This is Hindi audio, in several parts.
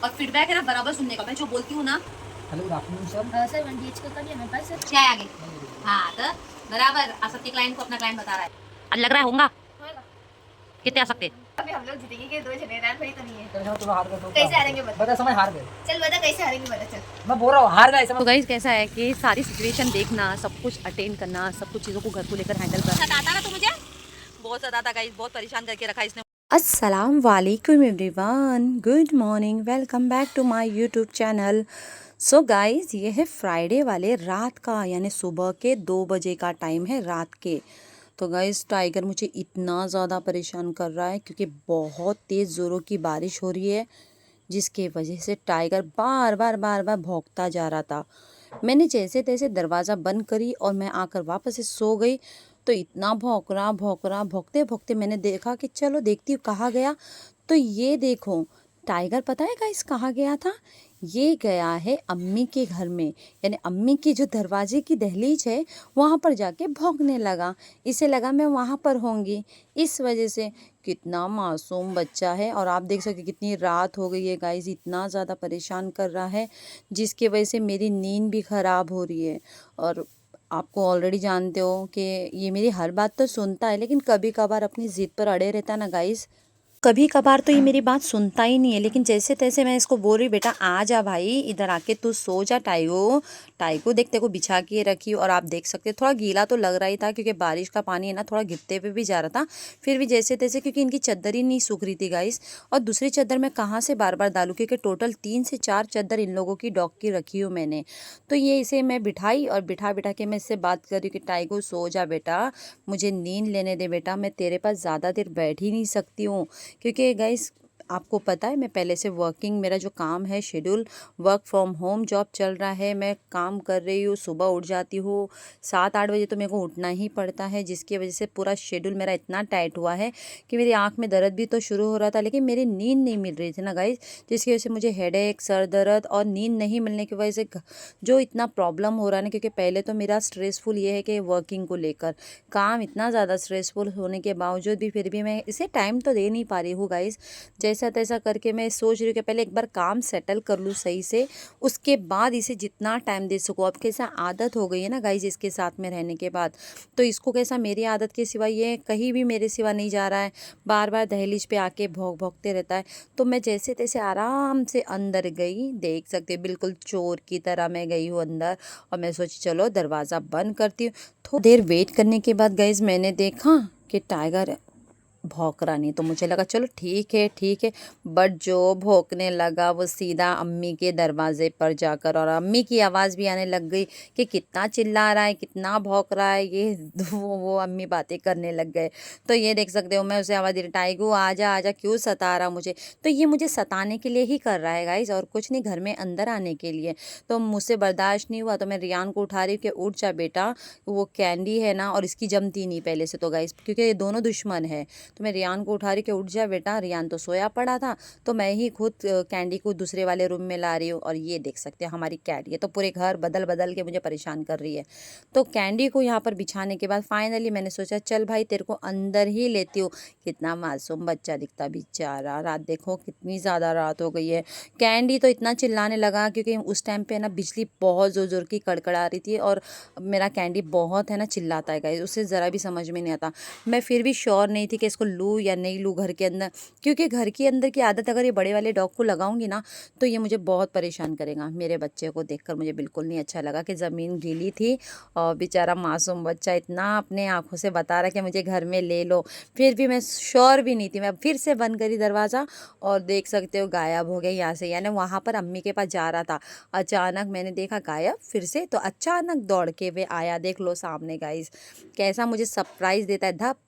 और फीडबैक है ना बराबर सुनने का, मैं जो बोलती हूँ ना। Hello good afternoon sir. Sir 1 BHK का भी हमारे पास सर क्या है आगे। हाँ तो बराबर आ सबके क्लाइंट को अपना क्लाइंट बता रहा है। आज लग रहा है होगा कितने आ सकते। अभी हम लोग जीतेंगे कि दो जने रैन भाई तो नहीं है। चलो तुम हार गए तो कैसे हारेंगे बता। बता, समय हार गए। चल बता कैसे हारेंगे बता चल। मैं बोल रहा हूँ हार गए तो गाइस कैसा है कि सारी सिचुएशन देखना, सब कुछ अटेंड करना, सब कुछ चीज़ों को घर को लेकर हैंडल करना सताता ना। तो मुझे बहुत सताता गाइस, बहुत परेशान करके रखा इसने। अस्सलाम वालेकुम everyone, good morning, welcome back to my YouTube channel. So guys ये है फ्राइडे वाले रात का, यानी सुबह के 2 बजे का टाइम है रात के। तो गाइस टाइगर मुझे इतना ज़्यादा परेशान कर रहा है क्योंकि बहुत तेज़ ज़ोरों की बारिश हो रही है, जिसके वजह से टाइगर बार बार भौंकता जा रहा था। मैंने जैसे तैसे दरवाज़ा बंद करी और मैं आकर वापस से सो गई, तो इतना भौंक रहा भौंकते भौंकते मैंने देखा कि चलो देखती हूँ कहाँ गया। तो ये देखो टाइगर, पता है गाइस कहाँ गया था? ये गया है अम्मी के घर में, यानी अम्मी की जो दरवाजे की दहलीज है वहाँ पर जाके भौंकने लगा। इसे लगा मैं वहाँ पर होंगी, इस वजह से। कितना मासूम बच्चा है, और आप देख सकते कितनी रात हो गई है गाइस, इतना ज़्यादा परेशान कर रहा है जिसकी वजह से मेरी नींद भी ख़राब हो रही है। और आपको ऑलरेडी जानते हो कि ये मेरी हर बात तो सुनता है, लेकिन कभी कभार अपनी ज़िद पर अड़े रहता है ना गाइस। कभी कभार तो ये मेरी बात सुनता ही नहीं है, लेकिन जैसे तैसे मैं इसको बोल रही बेटा आ जा भाई, इधर आके तू सो जा। टाइगो टाइगो देख तेको बिछा के रखी, और आप देख सकते थोड़ा गीला तो लग रहा ही था क्योंकि बारिश का पानी है ना थोड़ा गिरते हुए भी जा रहा था। फिर भी जैसे तैसे, क्योंकि इनकी चादर ही नहीं सूख रही थी गाइस। और दूसरी चादर मैं कहाँ से बार बार डालूँ, क्योंकि टोटल 3 से 4 चादर इन लोगों की डॉग की रखी हूँ मैंने। तो ये इसे मैं बिठाई और बिठा बिठा के मैं इससे बात कर रही हूँ कि टाइगो सो जा बेटा, मुझे नींद लेने दे बेटा, मैं तेरे पास ज़्यादा देर बैठ ही नहीं सकती हूँ। क्योंकि गाइस आपको पता है मैं पहले से वर्किंग, मेरा जो काम है schedule, work from home job चल रहा है, मैं काम कर रही हूँ, सुबह उठ जाती हूँ 7-8 बजे, तो मेरे को उठना ही पड़ता है, जिसकी वजह से पूरा शेड्यूल मेरा इतना टाइट हुआ है कि मेरी आँख में दर्द भी तो शुरू हो रहा था, लेकिन मेरी नींद नहीं मिल रही थी ना गाइस, जिसकी वजह से मुझे हेडेक, सर दर्द और नींद नहीं मिलने की वजह से जो इतना प्रॉब्लम हो रहा है ना। क्योंकि पहले तो मेरा स्ट्रेसफुल ये है कि वर्किंग को लेकर काम इतना ज़्यादा स्ट्रेसफुल होने के बावजूद भी फिर भी मैं इसे टाइम तो दे नहीं पा रही हूँ गाइस। जैसा तैसा करके मैं सोच रही हूँ कि पहले एक बार काम सेटल कर लूँ सही से, उसके बाद इसे जितना टाइम दे सकूँ। अब कैसा आदत हो गई है ना गाइस इसके साथ में रहने के बाद, तो इसको कैसा मेरी आदत के सिवा ये कहीं भी मेरे सिवा नहीं जा रहा है, बार बार दहलीज पे आके भौंकते रहता है। तो मैं जैसे तैसे आराम से अंदर गई, देख सकते बिल्कुल चोर की तरह मैं गई हूँ अंदर, और मैं सोची चलो दरवाज़ा बंद करती हूँ। थोड़ी देर वेट करने के बाद गाइस मैंने देखा कि टाइगर भौंक रहा नहीं, तो मुझे लगा चलो ठीक है। बट जो भौंकने लगा वो सीधा अम्मी के दरवाजे पर जाकर, और अम्मी की आवाज़ भी आने लग गई कि कितना चिल्ला रहा है, कितना भौंक रहा है ये। वो अम्मी बातें करने लग गए। तो ये देख सकते हो मैं उसे आवाज़ दे रही, टाइगू आजा आजा, क्यों सता रहा मुझे। तो ये मुझे सताने के लिए ही कर रहा है गाइस, और कुछ नहीं, घर में अंदर आने के लिए। तो मुझसे बर्दाश्त नहीं हुआ, तो मैं रियान को उठा रही हूँ कि उठ जा बेटा, वो कैंडी है ना, और इसकी जमती नहीं पहले से तो गाइस, क्योंकि ये दोनों दुश्मन है। तो मैं रियान को उठा रही कि उठ जा बेटा, रियान तो सोया पड़ा था, तो मैं ही खुद कैंडी को दूसरे वाले रूम में ला रही हूँ। और ये देख सकते हैं हमारी कैट, ये तो पूरे घर बदल बदल के मुझे परेशान कर रही है। तो कैंडी को यहाँ पर बिछाने के बाद फाइनली मैंने सोचा चल भाई तेरे को अंदर ही लेती हूँ। कितना मासूम बच्चा दिखता बेचारा। रात देखो कितनी ज़्यादा रात हो गई है। कैंडी तो इतना चिल्लाने लगा क्योंकि उस टाइम पे ना बिजली बहुत ज़ोर ज़ोर की कड़कड़ा रही थी, और मेरा कैंडी बहुत है ना चिल्लाता है गाइस, उसे ज़रा भी समझ में नहीं आता। मैं फिर भी श्योर नहीं थी कि इसको लूँ या नहीं लूँ घर के अंदर, क्योंकि घर के अंदर की आदत अगर ये बड़े वाले डॉग को लगाऊंगी ना तो ये मुझे बहुत परेशान करेगा। मेरे बच्चे को देखकर मुझे बिल्कुल नहीं अच्छा लगा कि ज़मीन गीली थी और बेचारा मासूम बच्चा इतना अपने आँखों से बता रहा कि मुझे घर में ले लो। फिर भी मैं श्योर भी नहीं थी, मैं फिर से बंद करी दरवाज़ा, और देख सकते हो गायब हो गया यहाँ से। यानी वहाँ पर अम्मी के पास जा रहा था, अचानक मैंने देखा गायब फिर से, तो अचानक दौड़ के वे आया, देख लो सामने गाइस कैसा मुझे सरप्राइज़ देता है, धप्पा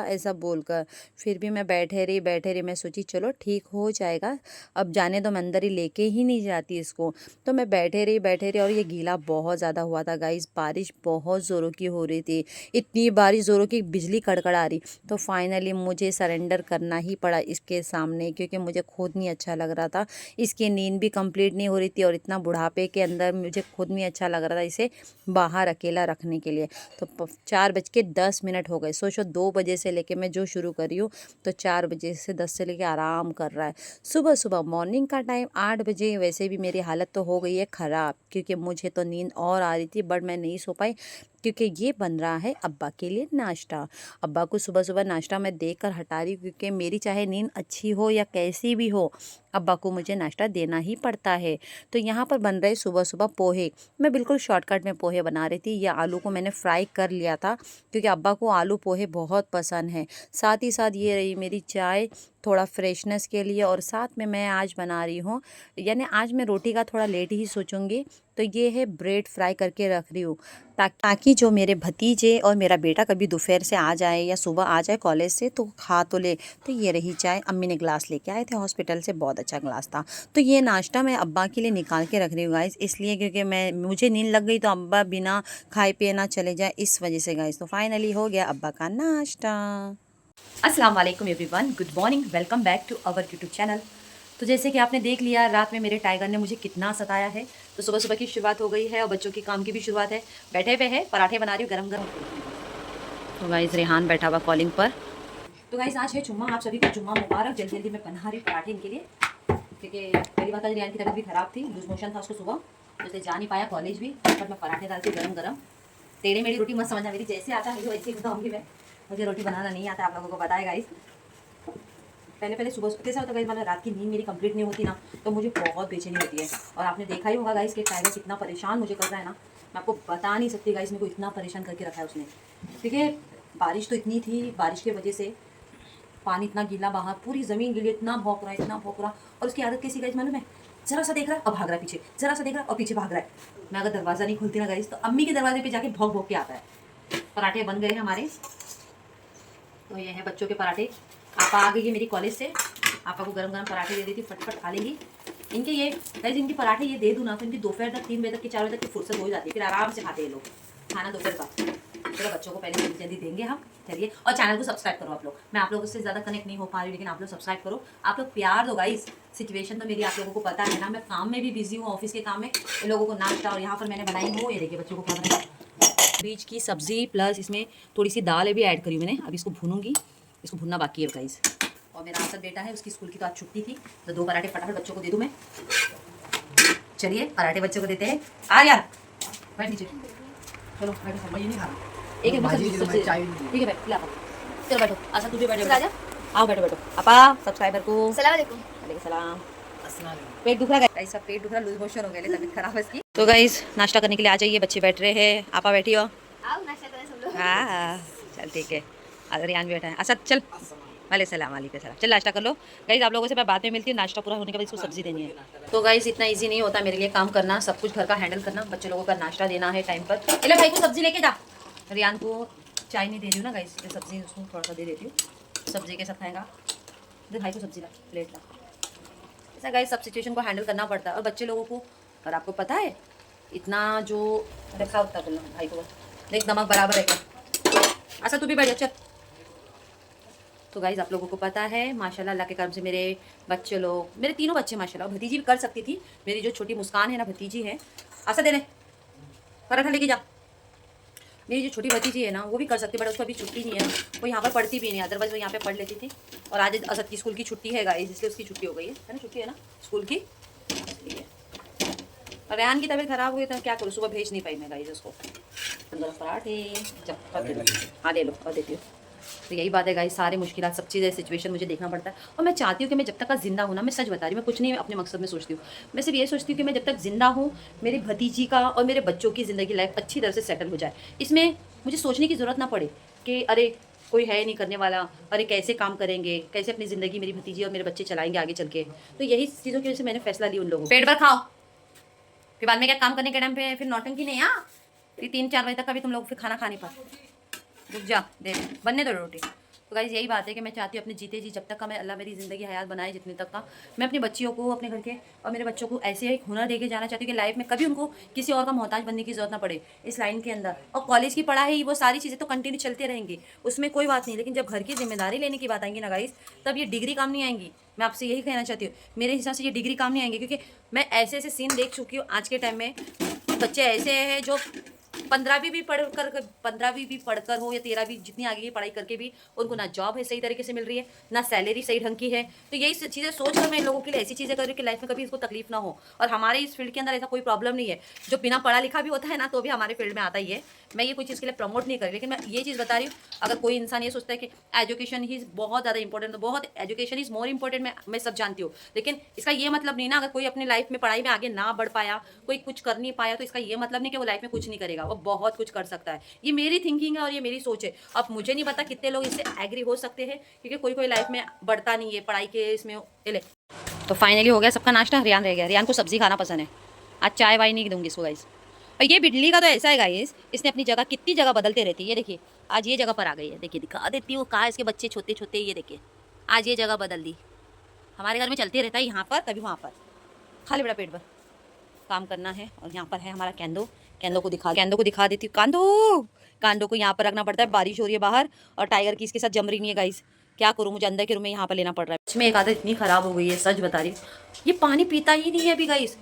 ऐसा बोलकर। फिर भी मैं बैठे रही, मैं सोची चलो ठीक हो जाएगा, अब जाने दो, मैं अंदर ही लेके ही नहीं जाती इसको। तो मैं बैठे रही, और ये गीला बहुत ज़्यादा हुआ था गाइस, बारिश बहुत ज़ोरों की हो रही थी, इतनी बारिश ज़ोरों की, बिजली कड़कड़ा रही। तो फाइनली मुझे सरेंडर करना ही पड़ा इसके सामने, क्योंकि मुझे खुद नहीं अच्छा लग रहा था, इसकी नींद भी कंप्लीट नहीं हो रही थी, और इतना बुढ़ापे के अंदर मुझे खुद नहीं अच्छा लग रहा था इसे बाहर अकेला रखने के लिए। तो 4:10 हो गए, सोचो 2 बजे से लेके मैं जो शुरू करी हूँ तो 4 बजे से 10 से लेके आराम कर रहा है। सुबह सुबह मॉर्निंग का टाइम 8 बजे, वैसे भी मेरी हालत तो हो गई है ख़राब क्योंकि मुझे तो नींद और आ रही थी बट मैं नहीं सो पाई क्योंकि ये बन रहा है अब्बा के लिए नाश्ता। अब्बा को सुबह सुबह नाश्ता मैं देकर हटा रही हूँ क्योंकि मेरी चाहे नींद अच्छी हो या कैसी भी हो, अब्बा को मुझे नाश्ता देना ही पड़ता है। तो यहाँ पर बन रहे सुबह सुबह पोहे। मैं बिल्कुल शॉर्टकट में पोहे बना रही थी। या आलू को मैंने फ्राई कर लिया था क्योंकि अब्बा को आलू पोहे बहुत पसंद है। साथ ही साथ ये रही मेरी चाय थोड़ा फ्रेशनेस के लिए, और साथ में मैं आज बना रही हूँ, यानी आज मैं रोटी का थोड़ा लेट ही सोचूंगी, तो ये है ब्रेड फ्राई करके रख रही हूँ ताकि जो मेरे भतीजे और मेरा बेटा कभी दोपहर से आ जाए या सुबह आ जाए कॉलेज से तो खा तो ले। तो ये रही चाय, अम्मी ने ग्लास लेके आए थे हॉस्पिटल से, बहुत अच्छा ग्लास था। तो ये नाश्ता मैं अब्बा के लिए निकाल के रख रही हूँ गाइस, इसलिए क्योंकि मुझे नींद लग गई तो अब्बा बिना खाए पिए ना चले जाए, इस वजह से गाइस। तो फाइनली हो गया अब्बा का नाश्ता। अस्सलाम वालेकुम everyone, good morning, welcome back to our YouTube channel. तो जैसे कि आपने देख लिया रात में मेरे टाइगर ने मुझे कितना सताया है, तो सुबह सुबह की शुरुआत हो गई है और बच्चों की काम की भी शुरुआत है। बैठे हुए हैं, पराठे बना रही हूँ गरम गरम। तो गाइस रेहान बैठा हुआ कॉलिंग पर। तो गाइस आज है जुम्मा, आप सभी को जुम्मा मुबारक। जल्दी जल्दी मैं बना रही हूँ पराठे इनके लिए क्योंकि पहली बात रेहान की तबीयत भी ख़राब थी, लूज मोशन था उसको सुबह, तो इसलिए जा नहीं पाया कॉलेज भी। पर मैं पराठे डालती हूँ गरम गरम। तेरे मेरी रोटी मत समझना, मेरी जैसे आता है वैसे बताऊँगी मैं। मुझे रोटी बनाना नहीं आता, आप लोगों को पता है गाइस। पहले सुबह कैसा होता है गाइस, मतलब रात की नींद मेरी कंप्लीट नहीं होती ना, तो मुझे बहुत बेचैनी होती है। और आपने देखा ही होगा गाइस कि टाइगर कितना परेशान मुझे कर रहा है ना, मैं आपको बता नहीं सकती गाइस, मेरे को इतना परेशान करके रखा है उसने। क्योंकि बारिश तो इतनी थी, बारिश की वजह से पानी इतना गीला, बाहर पूरी ज़मीन गीली, इतना भौंक रहा है, इतना भौंक रहा। और उसकी आदत कैसी गाइस मालूम है, जरा सा देख रहा है और भाग रहा है पीछे, जरा सा देख रहा है और पीछे भाग रहा है। मैं अगर दरवाज़ा नहीं खोलती ना गाइस तो अम्मी के दरवाजे पे जाके भौंक भौंक के आता है। पराठे बन गए हमारे, तो ये है बच्चों के पराठे। आपा आ गई है मेरी कॉलेज से, आपा को गरम गरम पराठे दे देती, फटफट खा लेंगी। इनके ये गाइस, इनके पराठे ये दे दूँ ना तो इनकी दोपहर तक 3 बजे तक की 4 बजे तक की फुर्सत हो जाती है, फिर आराम से खाते हैं लोग खाना दोपहर का। चलो बच्चों को पहले जल्दी जल्दी देंगे हम। चलिए, और चैनल को सब्सक्राइब करो आप लोग। मैं आप लोगों से ज़्यादा कनेक्ट नहीं हो पा रही, लेकिन आप लोग सब्सक्राइब करो, आप लोग प्यार दो गाइस। सिचुएशन तो मेरी आप लोगों को पता है ना, मैं काम में भी बिजी हूँ, ऑफिस के काम में। इन लोगों को नाश्ता और यहाँ पर मैंने बनाई हूँ, ये देखिए बच्चों को क्या बनाया, बीज की सब्जी प्लस इसमें थोड़ी सी दाल भी ऐड करी मैंने। अब इसको भूनूंगी, इसको भुनना बाकी है गाइस। और मेरा आसद बेटा है, उसकी स्कूल की तो आज छुट्टी थी, तो 2 पराठे फटाफट बच्चों को दे दूँ मैं। चलिए पराठे बच्चों को देते हैं। आ यार बैठ नीचे, चलो बैठो, सब ये नहीं खा एक एक सब्जी, ठीक है बैठ ला, चलो बैठो। आसद तू भी बैठो, आओ बैठो बैठो। आपा सब्सक्राइबर को सलाम वालेकुम। वालेकुम सलाम। पेट दुख रहा है गाइस, सब पेट दुख रहा, लूज मोशन हो गए, तबीयत खराब है इसकी। तो गाइस नाश्ता करने के लिए आ जाइए, बच्चे बैठ रहे हैं। आपा बैठी हो? आओ नाश्ता करें सब लोग। हाँ चल ठीक है। रियान भी बैठा है। असद चल, वालेकुम सलाम, चल नाश्ता कर लो। गाइस आप लोगों से मैं बाद में मिलती हूँ, नाश्ता पूरा होने के बाद इसको सब्जी देनी है। तो गाइस इतना इजी नहीं होता मेरे लिए काम करना, सब कुछ घर का हैंडल करना, बच्चे लोगों का नाश्ता देना है टाइम पर। चलो भाई को सब्जी लेके जा। रियान को चाय नहीं दे रही हूँ ना गाइस, सब्जी उसको थोड़ा सा दे देती हूँ, सब्जी के साथ खाएगा। दे भाई को सब्जी ला, प्लेट ला। ऐसा गाइस सब सिचुएशन को हैंडल करना पड़ता है। और बच्चे लोगों को, और आपको पता है इतना जो रखा होता है भाई को, देख नमक बराबर है क्या। अच्छा तू भी बैठ जा चल। तो गाइज़ आप लोगों को पता है माशाल्लाह अल्लाह के करम से मेरे बच्चे लोग, मेरे तीनों बच्चे माशाल्लाह, भतीजी भी कर सकती थी, मेरी जो छोटी मुस्कान है ना भतीजी है, आशा दे रहे पराठा लेके जा। मेरी जो छोटी भतीजी है ना वो भी कर सकती है, बट उसको अभी छुट्टी नहीं है, वो यहाँ पर पढ़ती भी नहीं, अदरवाइज वो यहाँ पे पढ़ लेती थी। और आज असद की स्कूल की छुट्टी है गाइस, इसलिए उसकी छुट्टी हो गई है ना, छुट्टी है ना स्कूल की। और रेहान की तबीयत ख़राब हुई तो क्या करूँ, सुबह भेज नहीं पाई मैं गाइस उसको। पराठे जब हाँ ले लो और देती हूँ। तो यही बात है गाइस, सारे मुश्किल सब चीज़ें सिचुएशन मुझे देखना पड़ता है। और मैं चाहती हूँ कि मैं जब तक का जिंदा हूँ ना, मैं सच बता रही हूँ, मैं कुछ नहीं अपने मकसद में सोचती हूँ, मैं सिर्फ ये सोचती हूँ कि मैं जब तक जिंदा हूँ मेरी भतीजी का और मेरे बच्चों की ज़िंदगी लाइफ अच्छी तरह से सेटल हो जाए। इसमें मुझे सोचने की ज़रूरत ना पड़े कि अरे कोई है नहीं करने वाला, अरे कैसे काम करेंगे, कैसे अपनी ज़िंदगी मेरी भतीजी और मेरे बच्चे चलाएंगे आगे चल के। तो यही चीज़ों की वजह से मैंने फैसला लिया उन लोगों को। पेट भर खाओ, फिर बाद में क्या काम करने के टाइम पे फिर नौटंकी नहीं। हाँ फिर 3-4 बजे तक का भी तुम लोग फिर खाना खा नहीं पाते। रुक जा, दे बनने दो रोटी। तो गाइस यही बात है कि मैं चाहती हूँ अपने जीते जी जब तक का मैं, अल्लाह मेरी ज़िंदगी हयात बनाए जितने तक का, मैं अपनी बच्चियों को, अपने घर के और मेरे बच्चों को ऐसे एक हुनर देके जाना चाहती हूँ कि लाइफ में कभी उनको किसी और का मोहताज बनने की ज़रूरत ना पड़े इस लाइन के अंदर। और कॉलेज की पढ़ाई वो सारी चीज़ें तो कंटिन्यू चलते रहेंगी, उसमें कोई बात नहीं, लेकिन जब घर की जिम्मेदारी लेने की बात आएंगी ना गाइस, तब ये डिग्री काम नहीं आएंगी। मैं आपसे यही कहना चाहती हूँ, मेरे हिसाब से ये डिग्री काम नहीं आएंगी, क्योंकि मैं ऐसे ऐसे सीन देख चुकी हूँ आज के टाइम में। बच्चे ऐसे हैं जो 15वीं भी पढ़कर हो या 13वीं जितनी आगे की पढ़ाई करके भी उनको ना जॉब है सही तरीके से मिल रही है, ना सैलरी सही ढंग की है। तो यही चीज़ें सोच कर मैं इन लोगों के लिए ऐसी चीज़ें कर रही हूँ कि लाइफ में कभी इसको तकलीफ ना हो। और हमारे इस फील्ड के अंदर ऐसा कोई प्रॉब्लम नहीं है, जो बिना पढ़ा लिखा भी होता है ना तो भी हमारे फील्ड में आता ही है। मैं ये कोई चीज़ के लिए प्रमोट नहीं कर रही, लेकिन मैं ये चीज़ बता रही हूँ, अगर कोई इंसान ये सोचता है कि एजुकेशन ही बहुत ज़्यादा इंपॉर्टेंट, तो बहुत एजुकेशन इज़ मोर इंपॉर्टेंट, मैं सब जानती हूँ, लेकिन इसका ये मतलब नहीं ना, अगर कोई अपनी लाइफ में पढ़ाई में आगे ना बढ़ पाया, कोई कुछ कर नहीं पाया, तो इसका ये मतलब नहीं कि वो लाइफ में कुछ नहीं करेगा, वो बहुत कुछ कर सकता है। ये मेरी थिंकिंग है और ये मेरी सोच है। अब मुझे नहीं पता कितने लोग इससे एग्री हो सकते हैं, क्योंकि कोई लाइफ में बढ़ता नहीं है पढ़ाई के इसमें ले। तो फाइनली हो गया सबका नाश्ता, रियान रह गया। रियान को सब्जी खाना पसंद है, आज चाय वाय नहीं दूंगी इसको गाइस। और ये बिल्ली का तो ऐसा है गाइस, इसने अपनी जगह कितनी जगह बदलते रहती है। ये देखिए आज ये जगह पर आ गई है, देखिए दिखा देती हूँ, कहाँ इसके बच्चे छोटे छोटे, ये देखिए आज ये जगह बदल दी। हमारे घर में चलते रहता है, यहाँ पर कभी वहाँ पर, खा ले बड़ा पेट भर, काम करना है। और यहाँ पर है हमारा कैंदो को दिखा देती हूँ। कांदो को यहाँ पर रखना पड़ता है, बारिश हो रही है बाहर और टाइगर की इसके साथ जम रही नहीं है गाइस। क्या करूँ, मुझे अंदर के रूम में यहाँ पर लेना पड़ रहा है। इसमें एक आदत इतनी ख़राब हो गई है, सच बता रही हूँ। ये पानी पीता ही नहीं है अभी गाइस,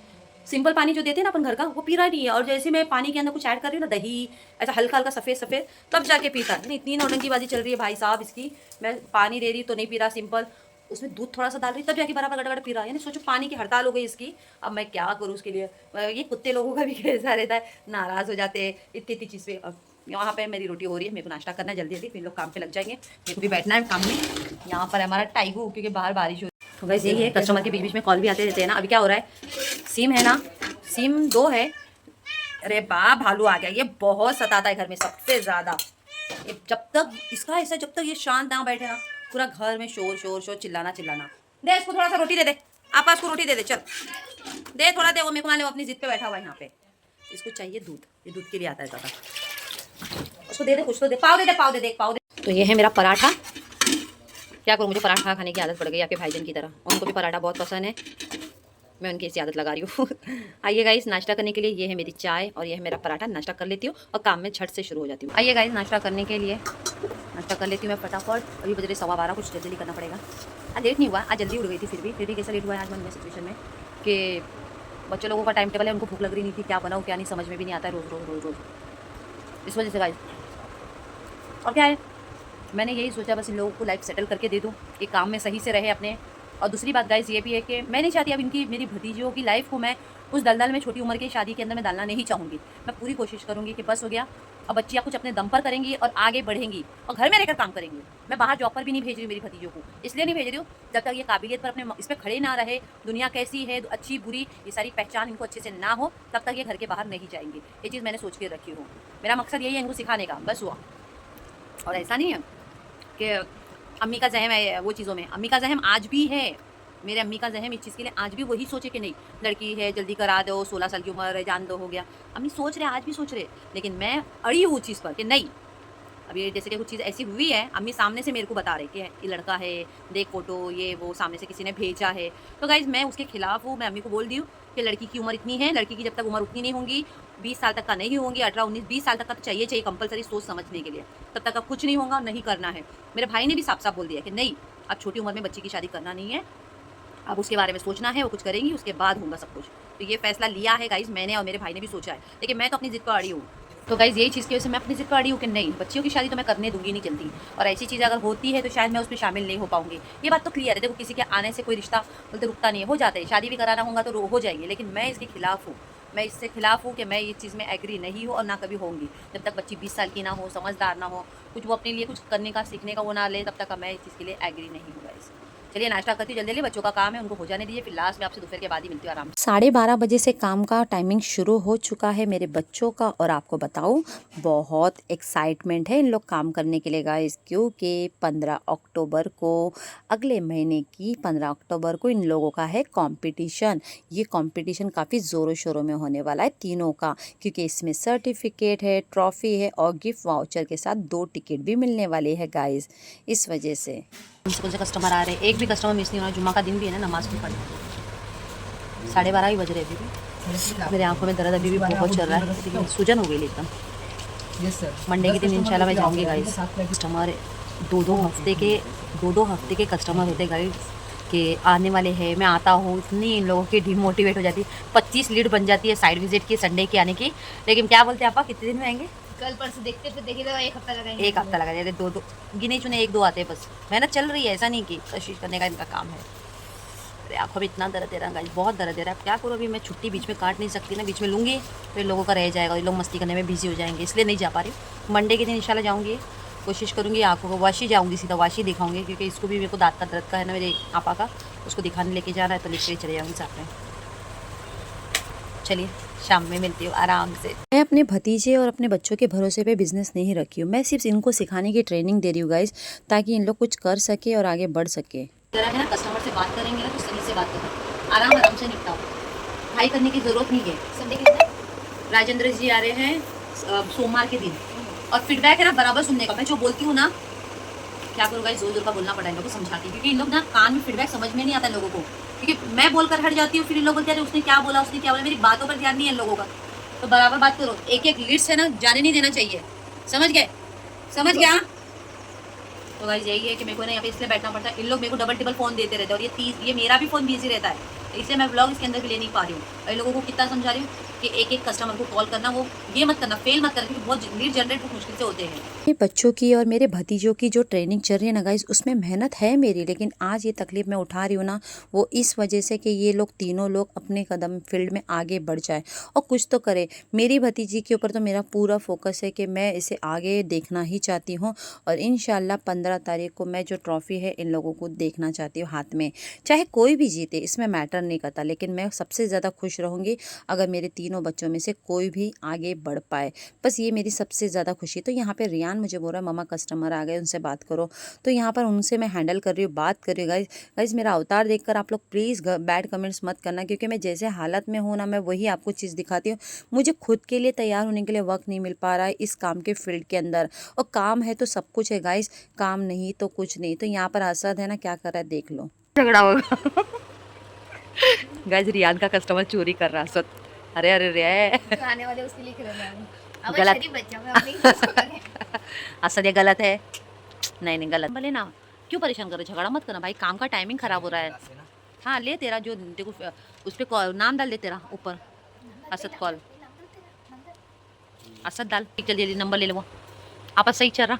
सिंपल पानी जो देते हैं ना अपन घर का, वो पी रहा नहीं है। और जैसे मैं पानी के अंदर कुछ ऐड कर रही हूँ ना, दही ऐसा हल्का हल्का सफ़ेद तब जाके पीता है। नहीं, इतनी नौटंकीबाजी चल रही है भाई साहब इसकी। मैं पानी दे रही तो नहीं पी रहा, सिंपल उसमें दूध थोड़ा सा डाल रही तब जाके बराबर गड़गड़ पी रहा है। यानी सोचो पानी की हड़ताल हो गई इसकी। अब मैं क्या करूँ उसके लिए। ये कुत्ते लोगों का भी कैसा रहता है, नाराज़ हो जाते हैं इतनी चीज़ पे। अब यहाँ पे मेरी रोटी हो रही है, मेरे को नाश्ता करना है जल्दी, फिर लोग काम पे लग जाएंगे, मेरे को भी बैठना है काम में। यहाँ पर हमारा टाइगू, क्योंकि बाहर बारिश हो रही है। तो वैसे यही है, कस्टमर के बीच बीच में कॉल भी आते रहते हैं ना। अभी क्या हो रहा है, सिम है ना, सिम 2 है। अरे बा भालू आ गया, ये बहुत सताता है घर में सबसे ज़्यादा। जब तक इसका ऐसा, जब तक ये शांत ना बैठे ना, पूरा घर में शोर चिल्लाना। दे इसको थोड़ा सा रोटी दे, आप उसको रोटी दे, चल दे थोड़ा दे, वो मेरे को मान ले, वो अपनी जिद पे बैठा हुआ है यहाँ पे। इसको चाहिए दूध, ये दूध के लिए आता है ज़्यादा। उसको दे कुछ तो दे, पाव दे। तो ये है मेरा पराठा। क्या करूँ, मुझे पराठा खाने की आदत पड़ गई आपके भाईजान की तरह। उनको भी पराठा बहुत पसंद है, मैं उनकी इसी आदत लगा रही हूँ। आइए गाइस नाश्ता करने के लिए, ये है मेरी चाय और ये है मेरा पराठा। नाश्ता कर लेती हूँ और काम में झट से शुरू हो जाती हूँ। आइए गाइस नाश्ता करने के लिए, नाश्ता कर लेती हूँ मैं फटाफट। अभी बज रहे 12:15, कुछ जल्दी करना पड़ेगा। आज लेट नहीं हुआ, आज जल्दी उड़ गई थी, फिर भी कैसा लेट हुआ है आज मन में सिचुएशन में कि बच्चों लोगों का टाइम टेबल है, उनको भूख लग रही नहीं थी, क्या बनाऊँ क्या नहीं समझ में भी नहीं आता है रोज़। इस वजह से गाइस, और क्या है, मैंने यही सोचा बस इन लोगों को लाइफ सेटल करके दे दूँ, एक काम में सही से रहे अपने। और दूसरी बात गाइस ये भी है कि मैं नहीं चाहती अब मेरी भतीजियों की लाइफ को मैं उस दलदल में छोटी उम्र की शादी के अंदर मैं डालना नहीं चाहूँगी। मैं पूरी कोशिश करूँगी कि बस हो गया, अब बच्चियाँ कुछ अपने दम पर करेंगी और आगे बढ़ेंगी और घर में रहकर काम करेंगी। मैं बाहर जॉब पर भी नहीं भेज रही हूँ मेरी भतीजियों को, इसलिए नहीं भेज रही हूँ जब तक ये काबिलियत पर अपने इस पर खड़े ना रहे, दुनिया कैसी है अच्छी बुरी ये सारी पहचान इनको अच्छे से ना हो, तब तक ये घर के बाहर नहीं जाएंगे। ये चीज़ मैंने सोच के रखी हूँ, मेरा मकसद यही है इनको सिखाने का, बस हुआ। और ऐसा नहीं है कि अम्मी का जहम है वो चीज़ों में, अम्मी का जहम आज भी है। मेरे अम्मी का जहम इस चीज़ के लिए आज भी वही सोचे कि नहीं लड़की है जल्दी करा दो, 16 साल की उम्र है, जान दो, हो गया। अम्मी सोच रहे, आज भी सोच रहे, लेकिन मैं अड़ी हूँ चीज़ पर कि नहीं। अब ये जैसे कि कुछ चीज़ ऐसी हुई है, अम्मी सामने से मेरे को बता रहे कि ये लड़का है, देख फोटो, ये वो सामने से किसी ने भेजा है, तो गाइज़ मैं उसके खिलाफ हूँ। मैं अम्मी को बोल दी हूँ कि लड़की की उम्र इतनी है, लड़की की जब तक उम्र उतनी नहीं होंगी, 20 साल तक का नहीं होंगी, 18, 19, 20 साल तक का चाहिए कंपलसरी सोच समझने के लिए, तब तक अब कुछ नहीं होगा, नहीं करना है। मेरे भाई ने भी साफ साफ बोल दिया कि नहीं, अब छोटी उम्र में बच्ची की शादी करना नहीं है, अब उसके बारे में सोचना है, वो कुछ करेंगी उसके बाद होगा सब कुछ। तो ये फैसला लिया है गाइज़ मैंने, और मेरे भाई ने भी सोचा है, लेकिन मैं तो अपनी जिद पर अड़ी हूँ। तो गाइज़ यही चीज़ की वजह से मैं अपनी जिद पर अड़ी हूँ कि नहीं, बच्चियों की शादी तो मैं करने दूंगी नहीं जल्दी, और ऐसी चीज़ें अगर होती है तो शायद मैं उसमें शामिल नहीं हो पाऊंगी। ये बात तो क्लियर है। देखो किसी के आने से कोई रिश्ता बोलते रुकता नहीं है, हो जाता है, शादी भी कराना होगा तो हो जाएगी, लेकिन मैं इसके खिलाफ हूँ। मैं इससे खिलाफ हूँ कि मैं ये चीज़ में एग्री नहीं हूँ और ना कभी होंगी। जब तक बच्ची 20 साल की ना हो, समझदार ना हो, कुछ वो अपने लिए कुछ करने का सीखने का वो ना ले, तब तक मैं इस चीज़ के लिए एग्री नहीं हूँ गाइस। चलिए नाश्ता करती हूँ जल्दी, बच्चों का काम है उनको हो जाने दीजिए, फिर लास्ट में आपसे दोपहर के बाद ही मिलती हूँ आराम से। 12:30 बजे से काम का टाइमिंग शुरू हो चुका है मेरे बच्चों का, और आपको बताऊँ बहुत एक्साइटमेंट है इन लोग काम करने के लिए गाइस, क्योंकि 15 अक्टूबर को, अगले महीने की 15 अक्टूबर को इन लोगों का है कंपटीशन। ये कंपटीशन काफ़ी ज़ोरों शोरों में होने वाला है तीनों का, क्योंकि इसमें सर्टिफिकेट है, ट्रॉफ़ी है और गिफ्ट वाउचर के साथ 2 टिकट भी मिलने वाले हैं गाइस। इस वजह से कौन से कस्टमर आ रहे हैं, एक भी कस्टमर मिस नहीं होना। जुम्मा का दिन भी है ना, नमाज भी पढ़ना। 12:30 ही बज रहे अभी भी, मेरे आंखों में दर्द अभी भी बहुत चल रहा है, लेकिन सूजन हो गई एकदम। मंडे के दिन इंशाल्लाह मैं जाऊंगी गाइस। कस्टमर 2-2 हफ्ते के कस्टमर होते गाइस, कि आने वाले हैं, मैं आता हूँ, इतनी इन लोगों की डिमोटिवेट हो जाती है। 25 लीड बन जाती है साइड विजिट की, संडे की आने की। लेकिन क्या बोलते हैं आपा, कितने दिन में आएंगे? कल परसों देखते फिर देखे तो एक हफ्ता लगाएंगे। एक हफ्ता लगा जाए, दो गिने चुने 1-2 आते हैं बस। मेहनत चल रही है, ऐसा नहीं कि कोशिश करने का इनका काम है। अरे आँखों में इतना दर्द दे रहा है गाइस, बहुत दर्द दे रहा है। क्या करूँ अभी, मैं छुट्टी बीच में काट नहीं सकती ना, बीच में लूँगी तो इन लोगों का रह जाएगा, ये लोग मस्ती करने में बिजी हो जाएंगे, इसलिए नहीं जा पा रही। मंडे के दिन इंशाल्लाह जाऊँगी, कोशिश करूँगी। आँखों को वाशी जाऊँगी, सीधा वाशी दिखाऊँगी, क्योंकि इसको भी मेरे को दाँत का दर्द का है ना, मेरे आपा का, उसको दिखाने लेके जाना है, तो लेके चले जाऊँगी साथ में। चलिए शाम में मिलती हूँ आराम से। मैं अपने भतीजे और अपने बच्चों के भरोसे पे बिजनेस नहीं रखी हूँ, मैं सिर्फ इनको सिखाने की ट्रेनिंग दे रही हूँ गाइस, ताकि इन लोग कुछ कर सके और आगे बढ़ सके। जरा है ना, कस्टमर से बात करेंगे ना तो सही से बात करें, आराम आराम से निपटाओ, भाई करने की जरूरत नहीं है। संडे के दिन राजेंद्र जी आ रहे हैं सोमवार के दिन, और फीडबैक है ना बराबर सुनने का। मैं जो बोलती हूँ ना, क्या करूँगा, जोर जोर का बोलना पड़ा इन लोगों को समझाती, क्योंकि इन लोग ना कान में फीडबैक समझ में नहीं आता इन लोगों को, क्योंकि मैं बोलकर हट जाती हूँ, फिर इन लोग बोलते हैं उसने क्या बोला, मेरी बातों पर ध्यान नहीं है इन लोगों का। तो बराबर बात करो, एक एक लीड्स है ना जाने नहीं देना चाहिए, समझ गए? समझ गया? तो गाइस यही है कि मेरे को ना यहाँ पे इसलिए बैठना पड़ता है, इन लोग मेरे को डबल फोन देते रहते हैं, और ये मेरा भी फोन बिजी रहता है, इसलिए मैं व्लॉग इसके अंदर भी ले नहीं पा रही हूँ। और इन लोगों को कितना समझा रही हूँ कि एक एक कस्टमर को कॉल करना, वो ये मत करना, फेल मत करना, क्योंकि बहुत लीड जनरेट बहुत मुश्किल से होते हैं। ये बच्चों की और मेरे भतीजों की जो ट्रेनिंग चल रही है ना गाइस, उसमें मेहनत है मेरी, लेकिन आज ये तकलीफ मैं उठा रही हूँ ना, वो इस वजह से कि ये लोग तीनों लोग अपने कदम फील्ड में आगे बढ़ जाए और कुछ तो करे। मेरी भतीजी के ऊपर तो मेरा पूरा फोकस है कि मैं इसे आगे देखना ही चाहती हूँ, और इंशाल्लाह 15 तारीख को मैं जो ट्रॉफ़ी है इन लोगों को देखना चाहती हूँ हाथ में। चाहे कोई भी जीते, इसमें मैटर नहीं करता, लेकिन मैं सबसे ज़्यादा खुश रहूँगी अगर मेरे तीनों बच्चों में से कोई भी आगे बढ़ पाए, बस ये मेरी सबसे ज़्यादा खुशी। तो यहाँ पे रियान मुझे बोल रहा है, मम्मा कस्टमर आ गए, उनसे बात करो। तो यहाँ पर उनसे मैं हैंडल कर रही हूँ, बात कर रही हूँ। गाइस मेरा अवतार देखकर आप लोग प्लीज़ बैड कमेंट्स मत करना, क्योंकि मैं जैसे हालत में हूँ ना, मैं वही आपको चीज़ दिखाती हूँ। मुझे खुद के लिए तैयार होने के लिए वक्त नहीं मिल पा रहा है इस काम के फील्ड के अंदर, और काम है तो सब कुछ है गाइस, काम नहीं तो कुछ नहीं। तो यहाँ पर असद है ना, क्या कर रहा है देख लो, झगड़ा होगा। गाइस रियान का कस्टमर चोरी कर रहा है असद, अरे अरे रे, जो आने वाले उसके लिए खरीदना है। अब गलत। शरीफ बच्चा मैं अपनी उसको लगे। असद ये गलत है, नहीं गलत भले ना, क्यों परेशान कर रहे, झगड़ा मत करना भाई, काम का टाइमिंग खराब हो रहा है। हाँ ले तेरा जो देखो उस पर नाम डाल दे तेरा ऊपर, असद कॉल, असद डाल, जल्दी जल्दी नंबर ले लो। आपस सही चल रहा,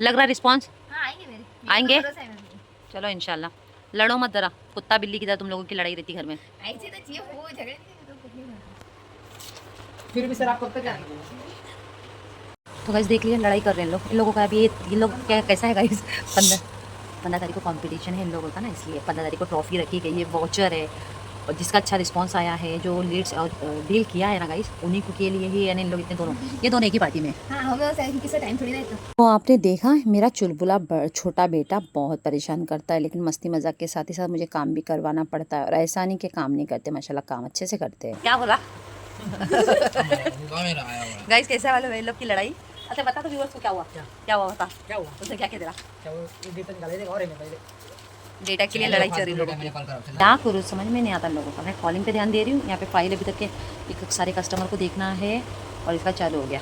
लग रहा रिस्पॉन्स हाँ आएंगे मेरे आएंगे? भरोसा है मेरे। चलो इंशाल्लाह, लड़ो मत जरा, कुत्ता बिल्ली की तरह तुम लोगों की लड़ाई रहती घर में। ऐसे तो चाहिए वो झगड़े नहीं तो कुछ नहीं होता। फिर भी सर आप कब तक आएंगे? तो गाइस देख लिया, लड़ाई कर रहे हैं लोग, इन लोगों का अभी ये लोग क्या कैसा है गाइस, 15 तारीख को कंपटीशन है इन लोगों का ना, इसलिए 15 तारीख को ट्रॉफी रखी गई है, वाउचर है, और जिसका अच्छा रिस्पांस आया है, जो लीड्स और डील किया है ना गाइस, उन्हीं को के लिए ही, यानी इन लोग इतने दोनों, ये दोनों एक ही पार्टी में। हाँ हमें उस ऐसे किसी टाइम थोड़ी ना इतना। तो आपने देखा मेरा चुलबुला छोटा बेटा बहुत परेशान करता है, लेकिन मस्ती मजाक के साथ ही साथ मुझे काम भी करवाना पड़ता है, और ऐसा नहीं कि काम नहीं करते, माशाल्लाह काम अच्छे से करते हैं। क्या बोला गाइस, कैसे वाले वे लोग की लड़ाई? अच्छा बता तो व्यूअर्स को क्या हुआ, क्या हुआ बता, क्या हुआ? उसने क्या कह दिया? क्या वो डेटा निकाले थे और है मेरे डेटा के लिए लड़ाई चल रही है लोगों की, क्या करूँ समझ में नहीं आता लोगों का। मैं कॉलिंग पे ध्यान दे रही हूँ, यहाँ पे फाइल अभी तक के एक सारे कस्टमर को देखना है, और इसका चालू हो गया,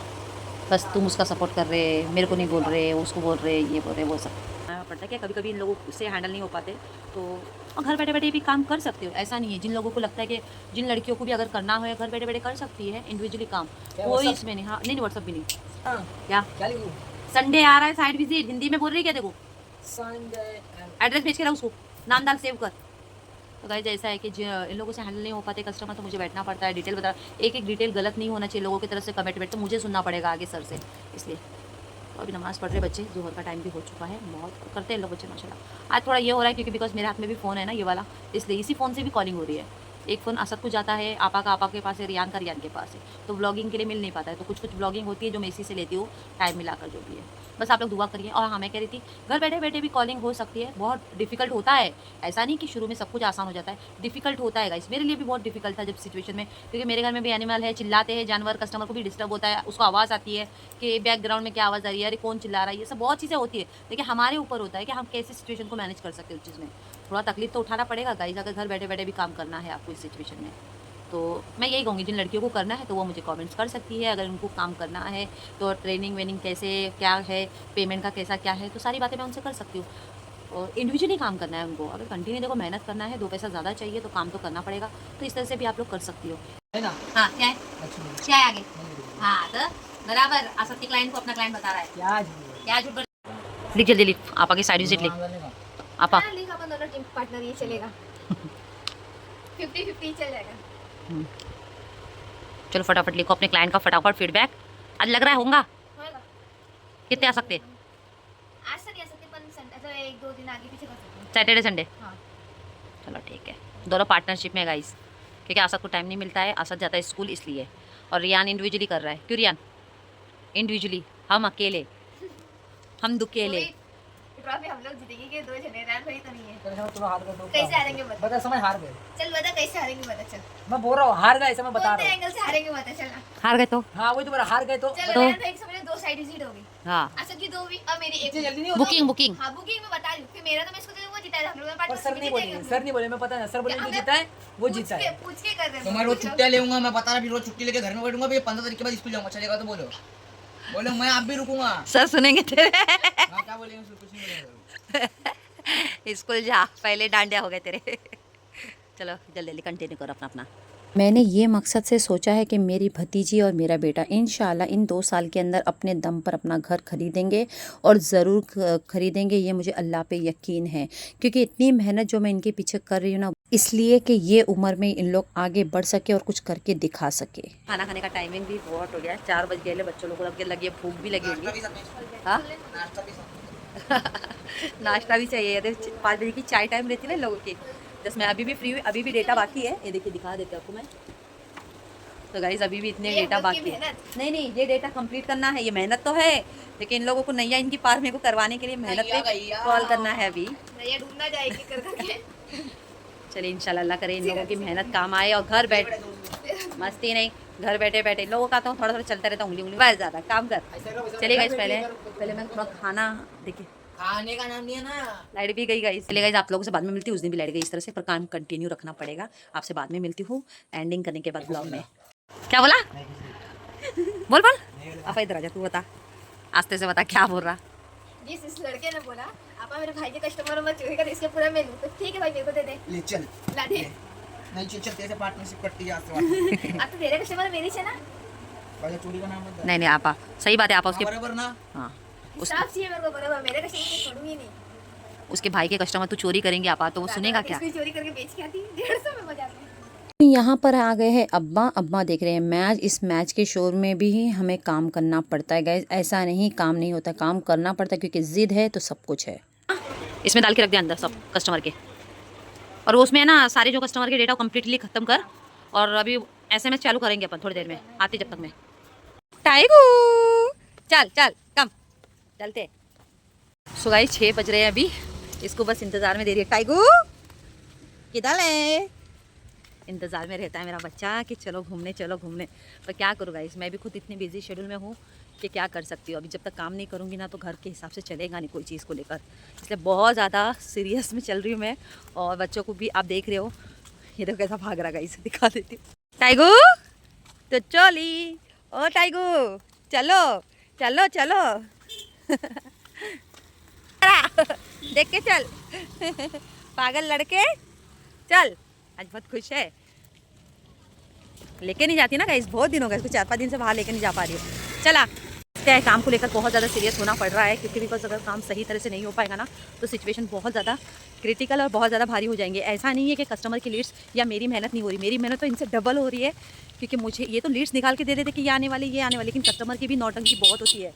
बस तुम उसका सपोर्ट कर रहे, मेरे को नहीं बोल रहे, उसको बोल रहे, ये बोल रहे, वो सब पड़ता है। क्या कभी कभी इन लोगों से हैंडल नहीं हो पाते, तो और घर बैठे बैठे भी काम कर सकते हो, ऐसा नहीं है। जिन लोगों को लगता है कि जिन लड़कियों को भी अगर करना हो घर बैठे बैठे कर सकती है इंडिविजुअली काम, कोई इसमें नहीं। हाँ नहीं व्हाट्सअप भी नहीं। हाँ क्या संडे आ रहा है, साइड विजिट हिंदी में बोल रही है क्या, देखो एड्रेस भेज के रहा उसको, नाम डाल सेव कर। तो गाइस ऐसा है कि इन लोगों से हैंडल नहीं हो पाते कस्टमर, तो मुझे बैठना पड़ता है, डिटेल बता, एक एक डिटेल गलत नहीं होना चाहिए लोगों की तरफ से, कमिटमेंट तो मुझे सुनना पड़ेगा आगे सर से, इसलिए। तो अभी नमाज़ पढ़ रहे बच्चे, जोहर का टाइम भी हो चुका है, बहुत करते हैं लोग बच्चे माशाल्लाह। आज थोड़ा ये हो रहा है क्योंकि बिकॉज मेरे हाथ में भी फ़ोन है ना ये वाला, इसलिए इसी फ़ोन से भी कॉलिंग हो रही है। एक फ़ोन असद को जाता है, आपा का आपा के पास है, रियान का रियान के पास है, तो ब्लॉगिंग के लिए मिल नहीं पाता है। तो कुछ ब्लॉगिंग होती है जो मैं इसी से लेती हूँ, टाइम मिलाकर जो भी है। बस आप लोग दुआ करिए। और हाँ मैं कह रही थी, घर बैठे बैठे भी कॉलिंग हो सकती है, बहुत डिफिकल्ट होता है, ऐसा नहीं कि शुरू में सब कुछ आसान हो जाता है, डिफिकल्ट होता है गाइस। मेरे लिए भी बहुत डिफिकल्ट था जब सिचुएशन में, क्योंकि मेरे घर में भी एनिमल है, चिल्लाते हैं जानवर, कस्टमर को भी डिस्टर्ब होता है, उसको आवाज़ आती है कि बैकग्राउंड में क्या आवाज़ आ रही है, अरे कौन चिल्ला रहा है, ये सब बहुत चीज़ें होती है। लेकिन हमारे ऊपर होता है कि हम कैसे सिचुएशन को मैनेज कर सकते हैं। उस चीज़ में थोड़ा तकलीफ तो उठाना पड़ेगा गाइस, अगर घर बैठे बैठे भी काम करना है आपको इस सिचुएशन में। तो मैं यही कहूँगी, जिन लड़कियों को करना है तो वो मुझे कमेंट्स कर सकती है, अगर उनको काम करना है तो ट्रेनिंग वेनिंग कैसे क्या है, पेमेंट का कैसा क्या है, तो सारी बातें मैं उनसे कर सकती हूँ। और इंडिविजुअली काम करना है उनको। अगर कंटिन्यू देखो मेहनत करना है, 2 पैसा ज़्यादा चाहिए तो काम तो करना पड़ेगा। तो इस तरह से भी आप लोग कर सकती हो। है ना? हाँ क्या है, लक्ष्मी क्या है आगे? नहीं मिलेगी। हाँ तो बराबर आसक्ति क्लाइंट को अपना क्लाइंट बता रहा है। क्या झूठ? क्या झूठ बोल। लिख जल्दी लिख, आपा की साइड विजिट लिख। आपा हाँ, लिख अपन दोनों टीम पार्टनर ये चलेगा 50-50 चल जाएगा। चलो फटाफट लिखो अपने क्लाइंट का फटाफट फीडबैक। आज लग रहा है होगा होगा। कितने आ सकते? आज से नहीं आ सकते पण ऐसा 1-2 दिन आगे पीछे कर सकते हैं। Saturday Sunday. हाँ। चलो ठीक है, दोनों पार्टनरशिप में गाइस, क्योंकि आसद को टाइम नहीं मिलता है, आसद जाता है स्कूल इसलिए। और रियान इंडिविजुअली कर रहा है। क्यों रियान? इंडिविजुअली, हम अकेले, हम दुकेले। ट्रॉफी हम लोग जीतेंगे कि 2 जने रैन भाई तो नहीं है। तेरे साथ तुम हार गए तो कैसे हारेंगे बता। बता समय हार गए। चल बता कैसे हारेंगे बता चल। मैं बोल रहा हूँ हार गए, ऐसा मैं बता कौन से रहा हूँ। एंगल से हारेंगे बता चल ना। हार गए तो? हाँ वही तो बोला, हार गए तो चल तो- रैन भाई की समझ 2 साइड विजिट होगी। हाँ अच्छा की 2 भी अब मेरी एक इतनी जल्दी नहीं होता। Booking booking. हाँ बुकिंग में बता दूं फिर मेरा तो मैं इसको दे दूंगा जीता है हम लोग में पर पार्टनर सर नहीं बोलेंगे, सर नहीं बोले, मैं पता है सर बोले जो जीता है वो जीता है। पूछ के कर रहे हैं तुम्हारे रोज छुट्टियां लेऊंगा, मैं बता रहा फिर रोज छुट्टी लेके घर में बैठूंगा, फिर 15 तारीख के बाद स्कूल जाऊंगा, चलेगा तो बोलो। बोलो मैं आप भी रुकूंगा। सर सुनेंगे तेरे। हाँ क्या बोलेंगे, कुछ नहीं बोलेंगे। स्कूल जा, पहले डांडिया हो गए तेरे। चलो जल्दी जल्दी कंटिन्यू करो अपना अपना। मैंने ये मकसद से सोचा है कि मेरी भतीजी और मेरा बेटा इंशाल्लाह इन 2 साल के अंदर अपने दम पर अपना घर खरीदेंगे और ज़रूर खरीदेंगे। ये मुझे अल्लाह पे यकीन है, क्योंकि इतनी मेहनत जो मैं इनके पीछे कर रही हूँ ना, इसलिए कि ये उम्र में इन लोग आगे बढ़ सके और कुछ करके दिखा सके। खाना खाने का टाइमिंग भी बहुत हो गया है, 4 बज गए। बच्चों लोगों को लगी भूख भी लगी नाश्ता होगी। भी साथ में, हाँ नाश्ता भी साथ में। नाश्ता भी चाहिए। 5 बजे की चाय टाइम रहती है ना इन लोगों की। जैसे मैं अभी भी फ्री हुई, अभी भी डेटा बाकी है। ये देखिए दिखा देते आपको मैं। तो गाइस अभी भी इतने ये डेटा हम लोग की बाकी है। मेहनत। नहीं ये डेटा कंप्लीट करना है। ये मेहनत तो है, लेकिन इन लोगों को नैया इनकी पार मेरे को करवाने के लिए मेहनत पे गैया। कॉल करना है अभी। नया ढूंढना जाएगी कर करके चलिए इंशाल्लाह अल्लाह करे इन लोगों की मेहनत काम आए और घर बैठ मस्ती नहीं, घर बैठे बैठे इन लोगों का तो थोड़ा थोड़ा चलता रहता, उंगली उंगली बस ज़्यादा काम कर। चलिए गाइस पहले मैं थोड़ा खाना देखिए। खाने का नाम नहीं है ना। लाइट भी गई गाइस। चलिए गाइस आप लोगों से बाद में मिलती हूँ। उस दिन भी लाइट गई इस तरह से, पर काम कंटिन्यू रखना पड़ेगा। आपसे बाद में मिलती हूँ एंडिंग करने के बाद ब्लॉग में। क्या बोला? बोल बोल आप इधर आ जा, तू बता आस्ते से बता क्या बोल रहा। जिस इस लड़के ने बोला आपा मेरे भाई के कस्टमर मत चोरी कर, इसके पूरा मेनू तो ठीक है भाई मेरे को दे दे। ले चल, ला दे। नहीं चल तेरे से पार्टनरशिप करती है आज से। अब तो तेरे कस्टमर मेरी है ना। पहले चोरी का नाम मत दे। नहीं आपा सही बात है। आपा उसके बराबर ना। हाँ साफ चाहिए मेरे को बराबर, मेरे कस्टमर मैं छोड़ूंगी नहीं। उसके भाई के कस्टमर तू चोरी करेंगे आपा तो वो सुनेगा क्या? इसकी चोरी करके बेच के आती 150 में मजा आता है। यहाँ पर आ गए हैं अब्बा। अब्बा देख रहे हैं मैच। इस मैच के शोर में भी हमें काम करना पड़ता है गाइस। ऐसा नहीं काम नहीं होता, काम करना पड़ता है, क्योंकि जिद है तो सब कुछ है। इसमें डाल के रख दिया अंदर सब कस्टमर के, और उसमें है ना सारे जो कस्टमर के डेटा कम्प्लीटली खत्म कर। और अभी SMS चालू करेंगे अपन थोड़ी देर में, आते जब तक मैं। टाइगू चल चल कम चलते। सो गाइस 6 बज रहे हैं अभी। इसको बस इंतज़ार में दे रही है। टाइगू किधर है? इंतज़ार में रहता है मेरा बच्चा कि चलो घूमने। पर क्या करूँ गाइस, मैं भी खुद इतनी बिजी शेड्यूल में हूँ कि क्या कर सकती हूँ। अभी जब तक काम नहीं करूँगी ना तो घर के हिसाब से चलेगा नहीं कोई चीज़ को लेकर। इसलिए बहुत ज़्यादा सीरियस में चल रही हूँ मैं। और बच्चों को भी आप देख रहे हो, ये देखो कैसा भाग रहा गाइस, दिखा देती हूँ। टाइगू तो चली, ओ टाइगू चलो चलो चलो देख के चल पागल लड़के चल। आज बहुत खुश है। लेके नहीं जाती ना गाइस, बहुत दिन हो गए इसको, 4-5 दिन से बाहर लेके नहीं जा पा रही हूँ। चला क्या है, काम को लेकर बहुत ज़्यादा सीरियस होना पड़ रहा है, क्योंकि बिकॉज अगर काम सही तरह से नहीं हो पाएगा ना तो सिचुएशन बहुत ज़्यादा क्रिटिकल और बहुत ज़्यादा भारी हो जाएंगे। ऐसा नहीं है कि कस्टमर की लीड्स या मेरी मेहनत नहीं हो रही, मेरी मेहनत तो इनसे डबल हो रही है, क्योंकि मुझे ये तो लीड्स निकाल के दे देते कि ये आने वाली, लेकिन कस्टमर की भी नौटंकी बहुत होती है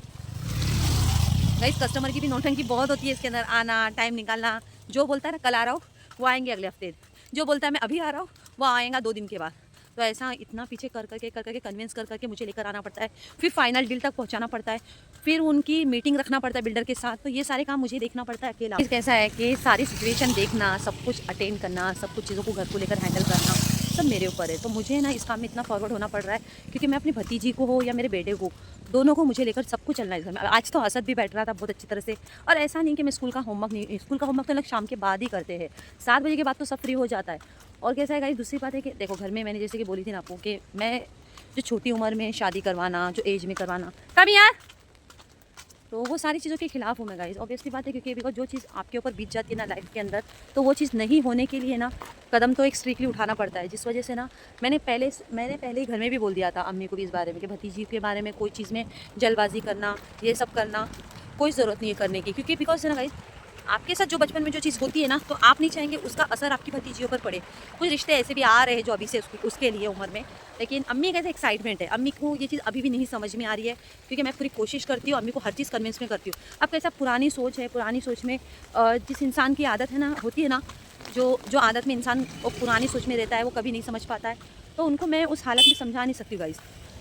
गाइस। कस्टमर की भी नौटंकी बहुत होती है इसके अंदर, आना, टाइम निकालना। जो बोलता है ना कल आ रहा हूँ वो आएंगे अगले हफ्ते, जो बोलता है मैं अभी आ रहा हूँ वो आएगा 2 दिन के बाद। तो ऐसा इतना पीछे कर करके कन्विंस कर करके मुझे लेकर आना पड़ता है, फिर फाइनल डील तक पहुंचाना पड़ता है, फिर उनकी मीटिंग रखना पड़ता है बिल्डर के साथ। तो ये सारे काम मुझे देखना पड़ता है अकेला। कैसा है कि सारी सिचुएशन देखना, सब कुछ अटेंड करना, सब कुछ चीज़ों को घर को लेकर हैंडल करना सब मेरे ऊपर है। तो मुझे ना इस काम में इतना फॉरवर्ड होना पड़ रहा है, क्योंकि मैं अपनी भतीजी को हो या मेरे बेटे को, दोनों को मुझे लेकर सब कुछ चलना है घर में। आज तो असद भी बैठ रहा था बहुत अच्छी तरह से। और ऐसा नहीं कि मैं स्कूल का होमवर्क तो लोग शाम के बाद ही करते हैं, 7 बजे के बाद तो सब फ्री हो जाता है। और कैसा है गाइस, दूसरी बात है कि देखो घर में मैंने जैसे कि बोली थी ना आपको कि मैं जो छोटी उम्र में शादी करवाना, जो एज में करवाना, कभी यार तो वो सारी चीज़ों के खिलाफ हूँ मैं गाइस, ऑब्वियसली बात है, क्योंकि बिकॉज जो चीज़ आपके ऊपर बीत जाती है ना लाइफ के अंदर, तो वो चीज़ नहीं होने के लिए ना कदम तो एक स्ट्रिक्टली उठाना पड़ता है। जिस वजह से ना मैंने पहले ही घर में भी बोल दिया था अम्मी को भी इस बारे में कि भतीजी के बारे में कोई चीज़ में जल्दबाजी करना, ये सब करना कोई ज़रूरत नहीं है करने की, क्योंकि बिकॉज ना गाइस आपके साथ जो बचपन में जो चीज़ होती है ना, तो आप नहीं चाहेंगे उसका असर आपकी भतीजियों पर पड़े। कुछ रिश्ते ऐसे भी आ रहे हैं जो अभी से उसके लिए उम्र में, लेकिन अम्मी कैसे एक्साइटमेंट है, अम्मी को ये चीज़ अभी भी नहीं समझ में आ रही है, क्योंकि मैं पूरी कोशिश करती हूँ अम्मी को हर चीज़ कन्विंस में करती हूँ। अब कैसा पुरानी सोच है, पुरानी सोच में जिस इंसान की आदत है ना, होती है ना, जो आदत में इंसान वो पुरानी सोच में रहता है वो कभी नहीं समझ पाता है, तो उनको मैं उस हालत में समझा नहीं सकती गाइस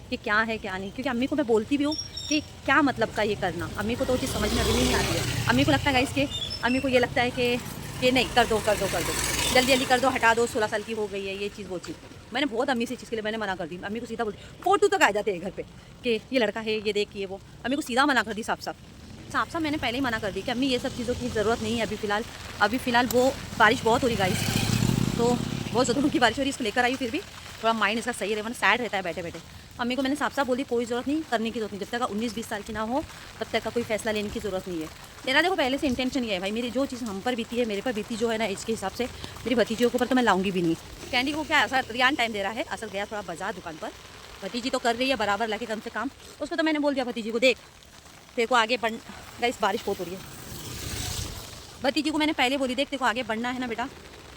कि क्या है क्या नहीं, क्योंकि अम्मी को मैं बोलती भी हूँ कि क्या मतलब का ये करना, अम्मी को तो वो चीज़ समझ में अभी नहीं आती है। अम्मी को लगता है गाइस कि अम्मी को ये लगता है कि नहीं, कर दो जल्दी जल्दी कर दो, हटा दो, 16 साल की हो गई है, ये चीज़ वो चीज़। मैंने बहुत अम्मी से चीज़ के लिए मैंने मना कर दी, अम्मी को सीधा बोलती, फोटो तक आ जाते हैं घर पे कि ये लड़का है, ये देख, ये वो, अम्मी को सीधा मना कर दी, साफ साफ मैंने पहले ही मना कर दी कि अम्मी ये सब चीज़ों की ज़रूरत नहीं है अभी फ़िलहाल। वो बारिश बहुत हो रही गाइस, तो बहुत ज़रूर की बारिश हो रही है, इसको लेकर आई, फिर भी थोड़ा माइंड इसका सही रहे, वरना सैड रहता है बैठे बैठे। अम्मी को मैंने साफ बोली कोई ज़रूरत नहीं, करने की ज़रूरत नहीं, जब तक 19-20 साल की ना हो तब तक का कोई फैसला लेने की ज़रूरत नहीं है। मेरा देखो पहले से इंटेंशन ये है भाई, मेरी जो चीज़ हम पर बीती है, मेरे पर बीती जो है ना एज के हिसाब से, मेरी भतीजियों के ऊपर तो मैं लाऊंगी भी नहीं। कैंडी को क्या असर रियान टाइम दे रहा है, असर गया थोड़ा बाजार दुकान पर, भतीजी तो कर रही है बराबर लाके कम से काम, उसको तो मैंने बोल दिया भतीजी को, देख तेरे को आगे बढ़, गाइस बारिश बहुत हो रही है, भतीजी को मैंने पहले बोली, देख तेरे को आगे बढ़ना है ना बेटा,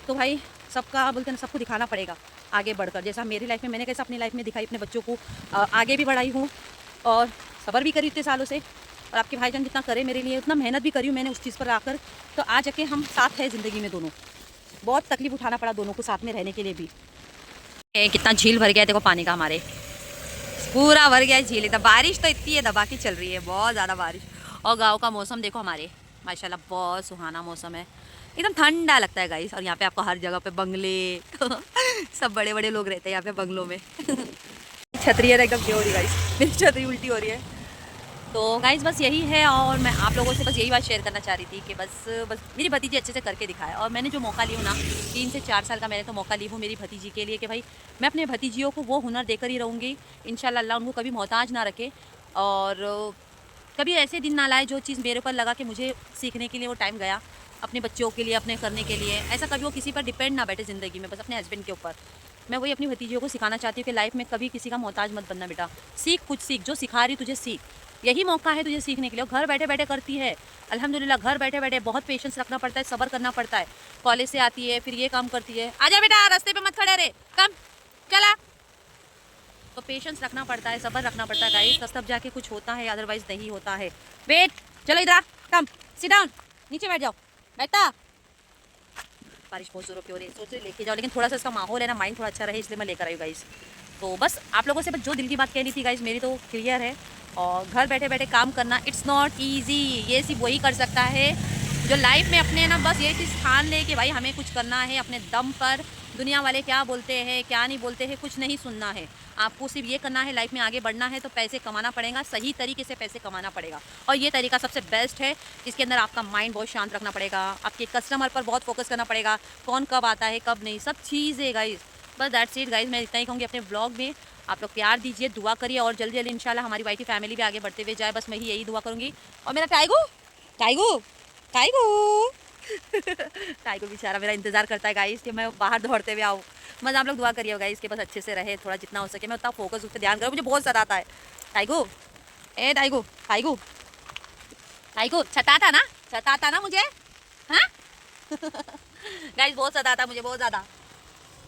तो भाई सबका बोलते हैं ना, सबको दिखाना पड़ेगा आगे बढ़कर। जैसा मेरी लाइफ में मैंने कैसा अपनी लाइफ में दिखाई, अपने बच्चों को आगे भी बढ़ाई हूँ और सब्र भी करी इतने सालों से, और आपके भाईजान जितना करे मेरे लिए उतना मेहनत भी करी हूँ मैंने उस चीज़ पर आकर, तो आज जाके हम साथ हैं ज़िंदगी में दोनों। बहुत तकलीफ उठाना पड़ा दोनों को साथ में रहने के लिए भी। कितना झील भर गया देखो पानी का, हमारे पूरा भर गया झील, इतना बारिश तो इतनी है दबा के चल रही है, बहुत ज़्यादा बारिश। और गाँव का मौसम देखो हमारे, माशाल्लाह बहुत सुहाना मौसम है, एकदम ठंडा लगता है गाइस। और यहाँ पे आपको हर जगह पे बंगले सब बड़े बड़े लोग रहते हैं यहाँ पे बंगलों में। छतरी है एकदम ये हो रही है गाइस, मेरी छतरी उल्टी हो रही है। तो गाइस बस यही है, और मैं आप लोगों से बस यही बात शेयर करना चाह रही थी कि बस मेरी भतीजी अच्छे से करके दिखाए। और मैंने जो मौका ली हूँ ना, 3 से 4 साल का मैंने तो मौका ली हूँ मेरी भतीजी के लिए कि भाई मैं अपने भतीजियों को वो हुनर देकर ही रहूँगी इंशाल्लाह, अल्लाह उनको कभी मोहताज ना रखे, और कभी ऐसे दिन ना लाए जो चीज़ मेरे ऊपर लगा कि मुझे सीखने के लिए वो टाइम गया, अपने बच्चों के लिए, अपने करने के लिए, ऐसा कभी वो किसी पर डिपेंड ना बैठे ज़िंदगी में, बस अपने हस्बैंड के ऊपर। मैं वही अपनी भतीजियों को सिखाना चाहती हूँ कि लाइफ में कभी किसी का मोहताज मत बनना बेटा, सीख, कुछ सीख, जो सिखा रही तुझे सीख, यही मौका है तुझे सीखने के लिए। घर बैठे बैठे करती है अल्हम्दुलिल्लाह, घर बैठे बैठे बहुत पेशेंस रखना पड़ता है, सब्र करना पड़ता है। कॉलेज से आती है फिर ये काम करती है, आजा बेटा रास्ते पे मत खड़े रहे, कम चला, तो पेशेंस रखना पड़ता है, सब्र रखना पड़ता है गाइस, तब जाके कुछ होता है, अदरवाइज नहीं होता है। वेट, चलो इधर कम, सिट डाउन, नीचे बैठ जाओ, बैठा। बारिश बहुत जोरों की हो रही है, सोच रही लेके जाओ, लेकिन थोड़ा सा इसका माहौल है ना, माइंड थोड़ा अच्छा रहे, इसलिए मैं लेकर आई हूँ गाइस। तो बस आप लोगों से बस जो दिल की बात कहनी थी गाइस मेरी तो क्लियर है। और घर बैठे बैठे काम करना इट्स नॉट ईजी, ये सिर्फ वही कर सकता है जो लाइफ में अपने ना बस ये चीज़ ठान ले कि भाई हमें कुछ करना है अपने दम पर, दुनिया वाले क्या बोलते हैं क्या नहीं बोलते हैं कुछ नहीं सुनना है, आपको सिर्फ ये करना है, लाइफ में आगे बढ़ना है तो पैसे कमाना पड़ेगा, सही तरीके से पैसे कमाना पड़ेगा, और ये तरीका सबसे बेस्ट है। इसके अंदर आपका माइंड बहुत शांत रखना पड़ेगा, आपके कस्टमर पर बहुत फोकस करना पड़ेगा, कौन कब आता है कब नहीं, सब चीज़ें गाइज। बस दैट्स इट गाइज, मैं इतना ही कहूँगी। अपने ब्लॉग में आप लोग प्यार दीजिए, दुआ करिए, और जल्दी जल्दी इंशाल्लाह हमारी वाइटी फैमिली भी आगे बढ़ते हुए जाए, बस मैं ही यही दुआ करूँगी। और मेरा टाइगू टाइगू टाइगू टाइगू बेचारा मेरा इंतज़ार करता है गाइस कि मैं बाहर दौड़ते हुए आऊँ। बस आप लोग दुआ करिए गाइस कि बस अच्छे से रहे, थोड़ा जितना हो सके मैं उतना फोकस उस पर ध्यान करूँ, मुझे बहुत सताता है। टाइगू, ए टाइगू टाइगू टाइगू, सताता ना मुझे, हाँ गाइस बहुत सताता मुझे, बहुत ज़्यादा।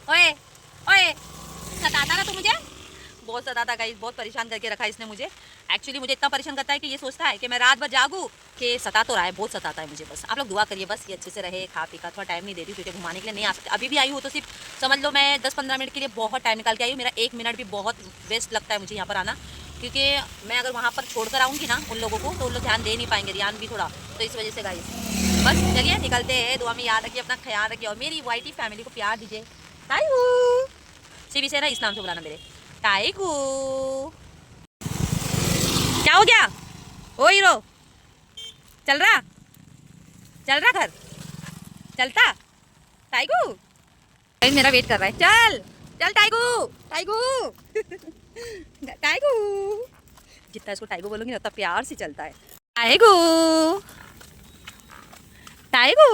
ओए ओए, सताता ना तू मुझे, बहुत सताता गाइस, बहुत परेशान करके रखा इसने मुझे। एक्चुअली मुझे इतना परेशान करता है कि ये सोचता है कि मैं रात भर जागूँ, कि सता तो रहा है, बहुत सताता है मुझे। बस आप लोग दुआ करिए बस ये अच्छे से रहे, खा पी का, थोड़ा टाइम नहीं देती तुझे घुमाने के लिए, नहीं आ सकते, अभी भी आई हूँ तो सिर्फ समझ लो मैं 10-15 मिनट के लिए बहुत टाइम निकाल के आई हूँ। मेरा 1 मिनट भी बहुत वेस्ट लगता है मुझे यहाँ पर आना, क्योंकि मैं अगर वहाँ पर छोड़ कर आऊँगी ना उन लोगों को तो उन लोग ध्यान दे नहीं पाएंगे, रियान भी थोड़ा, तो इस वजह से गाइस बस चलिए निकलते हैं। दुआ में याद रखिए, अपना ख्याल रखिए, और मेरी वाइटी फैमिली को प्यार दीजिए। टाइगू, सीबी से ना इस नाम से बुलाना मेरे, टाइगू। क्या हो गया ओ हीरो, चल रहा घर, चलता टाइगू, मेरा वेट कर रहा है, चल चल टाइगू टाइगू टाइगू, जितना इसको टाइगू बोलूँगी ना उतना प्यार से चलता है। टाइगू टाइगू